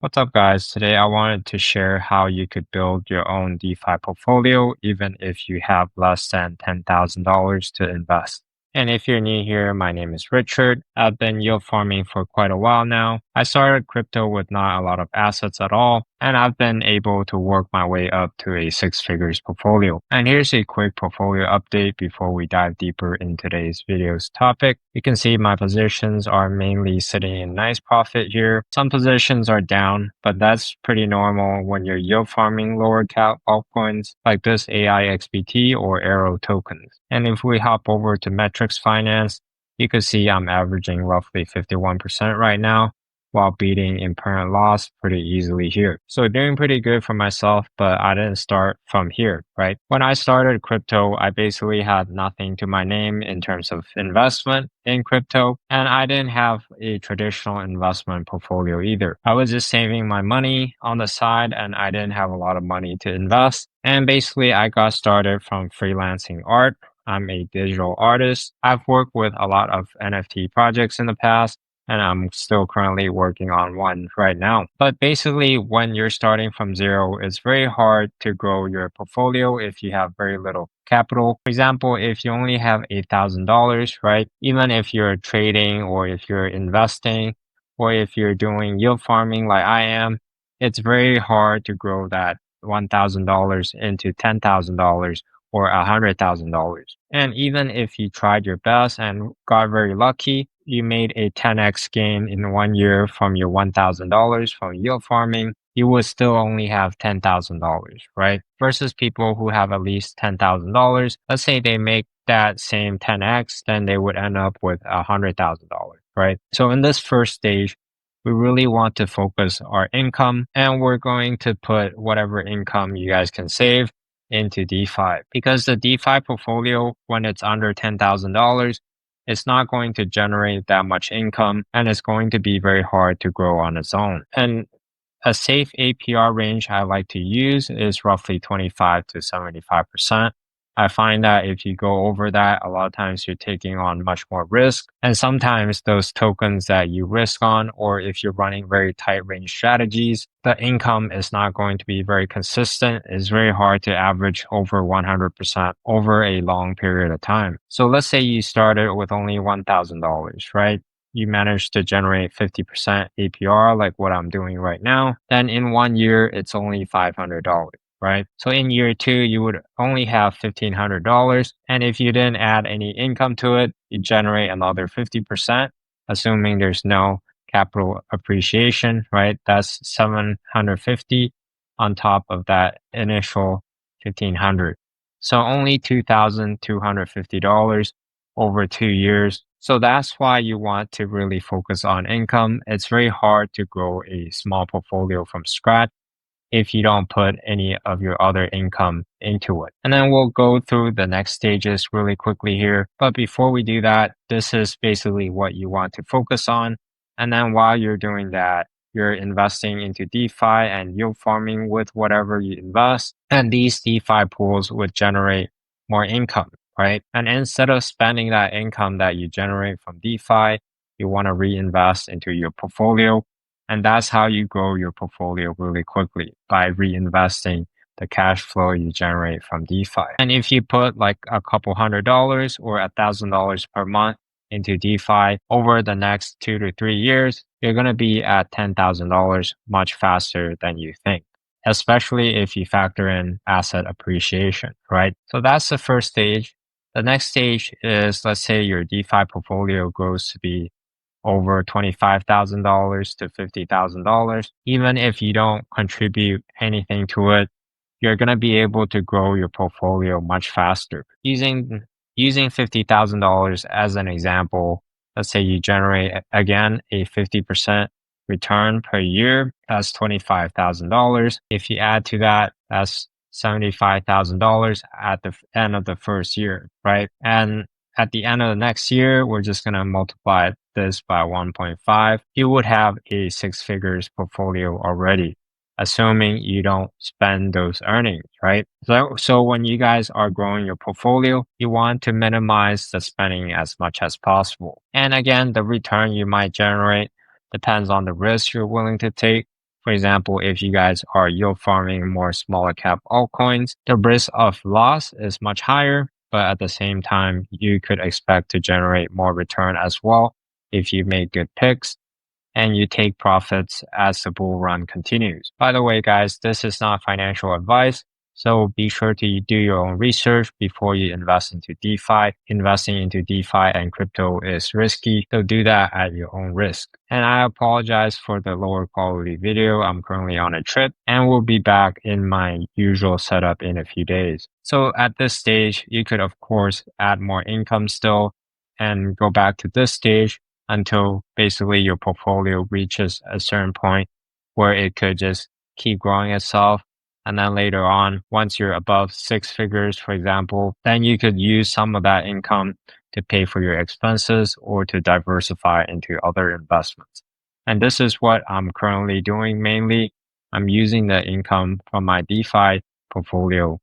What's up, guys? Today I wanted to share how you could build your own DeFi portfolio even if you have less than $10,000 to invest. And if you're new here, my name is Richard. I've been yield farming for quite a while now. I started crypto with not a lot of assets at all, and I've been able to work my way up to a six figures portfolio. And here's a quick portfolio update before we dive deeper in today's video's topic. You can see my positions are mainly sitting in nice profit here. Some positions are down, but that's pretty normal when you're yield farming lower cap altcoins like this AI XBT or Arrow tokens. And if we hop over to metrics finance, you can see I'm averaging roughly 51% right now, while beating impermanent loss pretty easily here. So doing pretty good for myself, but I didn't start from here, right? When I started crypto, I basically had nothing to my name in terms of investment in crypto, and I didn't have a traditional investment portfolio either. I was just saving my money on the side and I didn't have a lot of money to invest. And basically I got started from freelancing art. I'm a digital artist. I've worked with a lot of NFT projects in the past, and I'm still currently working on one right now. But basically, when you're starting from zero, it's very hard to grow your portfolio if you have very little capital. For example, if you only have $8,000, right? Even if you're trading or if you're investing or if you're doing yield farming like I am, it's very hard to grow that $1,000 into $10,000 or $100,000. And even if you tried your best and got very lucky, you made a 10x gain in 1 year from your $1,000 from yield farming, you would still only have $10,000, right? Versus people who have at least $10,000, let's say they make that same 10x, then they would end up with $100,000, right? So in this first stage, we really want to focus our income, and we're going to put whatever income you guys can save into DeFi, because the DeFi portfolio, when it's under $10,000, it's not going to generate that much income, and it's going to be very hard to grow on its own. And a safe APR range I like to use is roughly 25 to 75%. I find that if you go over that, a lot of times you're taking on much more risk. And sometimes those tokens that you risk on, or if you're running very tight range strategies, the income is not going to be very consistent. It's very hard to average over 100% over a long period of time. So let's say you started with only $1,000, right? You manage to generate 50% APR like what I'm doing right now, then in 1 year, it's only $500, right? So in year two, you would only have $1,500. And if you didn't add any income to it, you generate another 50%, assuming there's no capital appreciation, right? That's 750 on top of that initial 1,500. So only $2,250 over 2 years. So that's why you want to really focus on income. It's very hard to grow a small portfolio from scratch if you don't put any of your other income into it. And then we'll go through the next stages really quickly here. But before we do that, this is basically what you want to focus on. And then while you're doing that, you're investing into DeFi and yield farming with whatever you invest. And these DeFi pools would generate more income, right? And instead of spending that income that you generate from DeFi, you want to reinvest into your portfolio. And that's how you grow your portfolio really quickly, by reinvesting the cash flow you generate from DeFi. And if you put like a couple $100 or $1,000 per month into DeFi over the next 2 to 3 years, you're going to be at $10,000 much faster than you think, especially if you factor in asset appreciation, right? So that's the first stage. The next stage is, let's say your DeFi portfolio grows to be over $25,000 to $50,000. Even if you don't contribute anything to it, you're going to be able to grow your portfolio much faster. Using $50,000 as an example, let's say you generate again a 50% return per year, that's $25,000. If you add to that, that's $75,000 at the end of the first year, right? And at the end of the next year, we're just going to multiply this by 1.5. You would have a six figures portfolio already, assuming you don't spend those earnings, right? So when you guys are growing your portfolio, you want to minimize the spending as much as possible. And again, the return you might generate depends on the risk you're willing to take. For example, if you guys are yield farming more smaller cap altcoins, the risk of loss is much higher, but at the same time, you could expect to generate more return as well if you make good picks and you take profits as the bull run continues. By the way, guys, this is not financial advice. So be sure to do your own research before you invest into DeFi. Investing into DeFi and crypto is risky, so do that at your own risk. And I apologize for the lower quality video. I'm currently on a trip and will be back in my usual setup in a few days. So at this stage, you could of course add more income still and go back to this stage until basically your portfolio reaches a certain point where it could just keep growing itself. And then later on, once you're above six figures, for example, then you could use some of that income to pay for your expenses or to diversify into other investments. And this is what I'm currently doing mainly. I'm using the income from my DeFi portfolio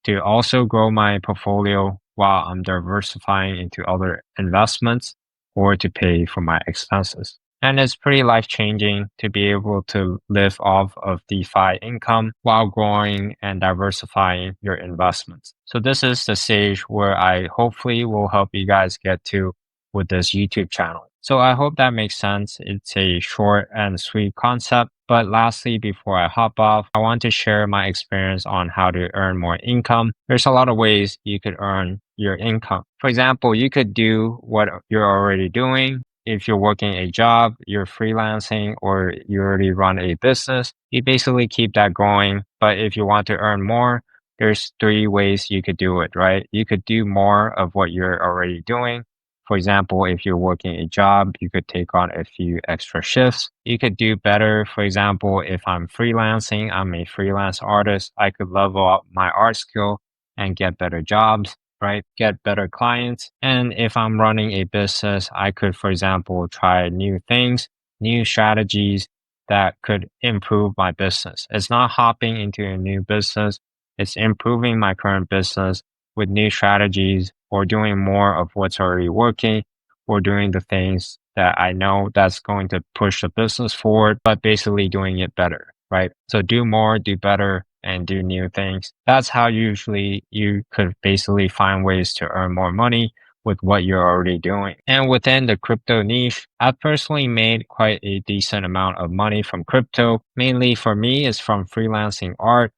to also grow my portfolio while I'm diversifying into other investments or to pay for my expenses. And it's pretty life changing to be able to live off of DeFi income while growing and diversifying your investments. So this is the stage where I hopefully will help you guys get to with this YouTube channel. So I hope that makes sense. It's a short and sweet concept. But lastly, before I hop off, I want to share my experience on how to earn more income. There's a lot of ways you could earn your income. For example, you could do what you're already doing. If you're working a job, you're freelancing, or you already run a business, you basically keep that going. But if you want to earn more, there's three ways you could do it, right? You could do more of what you're already doing. For example, if you're working a job, you could take on a few extra shifts. You could do better. For example, if I'm freelancing, I'm a freelance artist, I could level up my art skill and get better jobs, right? Get better clients. And if I'm running a business, I could, for example, try new things, new strategies that could improve my business. It's not hopping into a new business. It's improving my current business with new strategies or doing more of what's already working or doing the things that I know that's going to push the business forward, but basically doing it better, right? So do more, do better, and do new things. That's how usually you could basically find ways to earn more money with what you're already doing. And within the crypto niche, I've personally made quite a decent amount of money from crypto. Mainly for me is from freelancing art,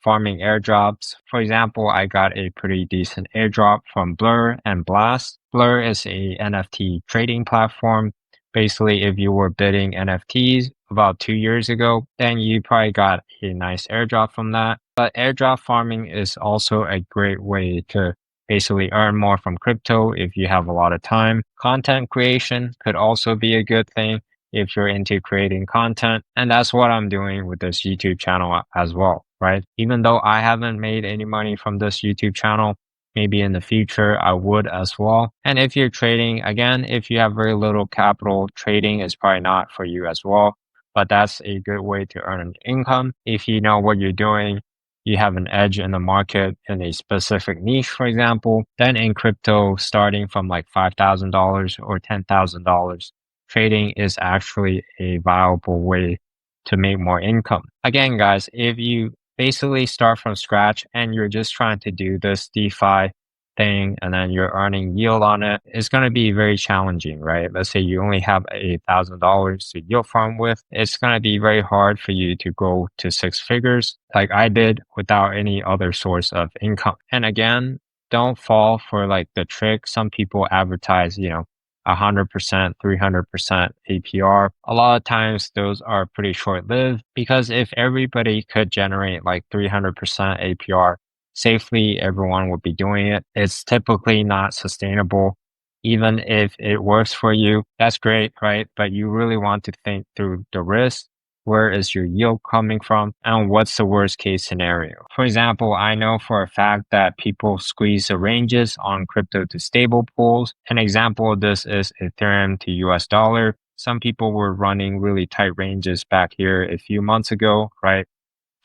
farming airdrops. For example, I got a pretty decent airdrop from Blur and Blast. Blur is a NFT trading platform. Basically, if you were bidding NFTs about 2 years ago, then you probably got a nice airdrop from that. But airdrop farming is also a great way to basically earn more from crypto if you have a lot of time. Content creation could also be a good thing if you're into creating content. And that's what I'm doing with this YouTube channel as well, right? Even though I haven't made any money from this YouTube channel, maybe in the future I would as well. And if you're trading, again, if you have very little capital, trading is probably not for you as well. But that's a good way to earn an income. If you know what you're doing, you have an edge in the market in a specific niche, for example, then in crypto, starting from like $5,000 or $10,000, trading is actually a viable way to make more income. Again, guys, if you basically start from scratch and you're just trying to do this DeFi thing and then you're earning yield on it, it's going to be very challenging, right? Let's say you only have $1,000 to yield farm with. It's going to be very hard for you to go to six figures like I did without any other source of income. And again, don't fall for like the trick. Some people advertise, 100%, 300% APR. A lot of times those are pretty short lived because if everybody could generate like 300% APR safely, everyone would be doing it. It's typically not sustainable. Even if it works for you, that's great, right? But you really want to think through the risk. Where is your yield coming from? And what's the worst case scenario? For example, I know for a fact that people squeeze the ranges on crypto to stable pools. An example of this is Ethereum to US dollar. Some people were running really tight ranges back here a few months ago, right?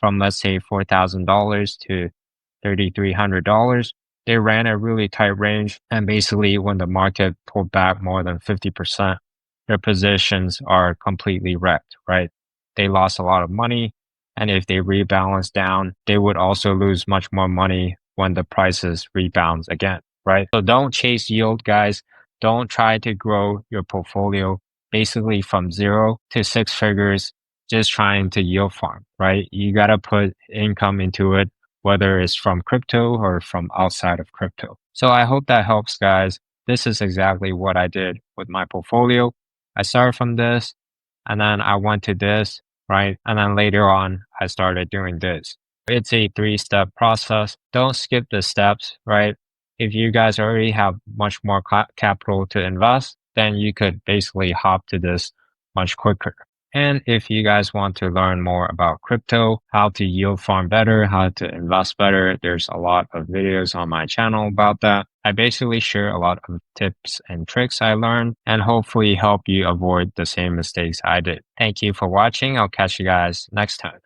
From let's say $4,000 to $3,300. They ran a really tight range. And basically when the market pulled back more than 50%, their positions are completely wrecked, right? they lost a lot of money. And if they rebalance down, they would also lose much more money when the prices rebounds again, right? So don't chase yield, guys. Don't try to grow your portfolio basically from 0 to 6 figures, just trying to yield farm, right? You got to put income into it, whether it's from crypto or from outside of crypto. So I hope that helps, guys. This is exactly what I did with my portfolio. I started from this and then I went to this, right? And then later on, I started doing this. It's a 3-step process. Don't skip the steps, right? If you guys already have much more capital to invest, then you could basically hop to this much quicker. And if you guys want to learn more about crypto, how to yield farm better, how to invest better, there's a lot of videos on my channel about that. I basically share a lot of tips and tricks I learned and hopefully help you avoid the same mistakes I did. Thank you for watching. I'll catch you guys next time.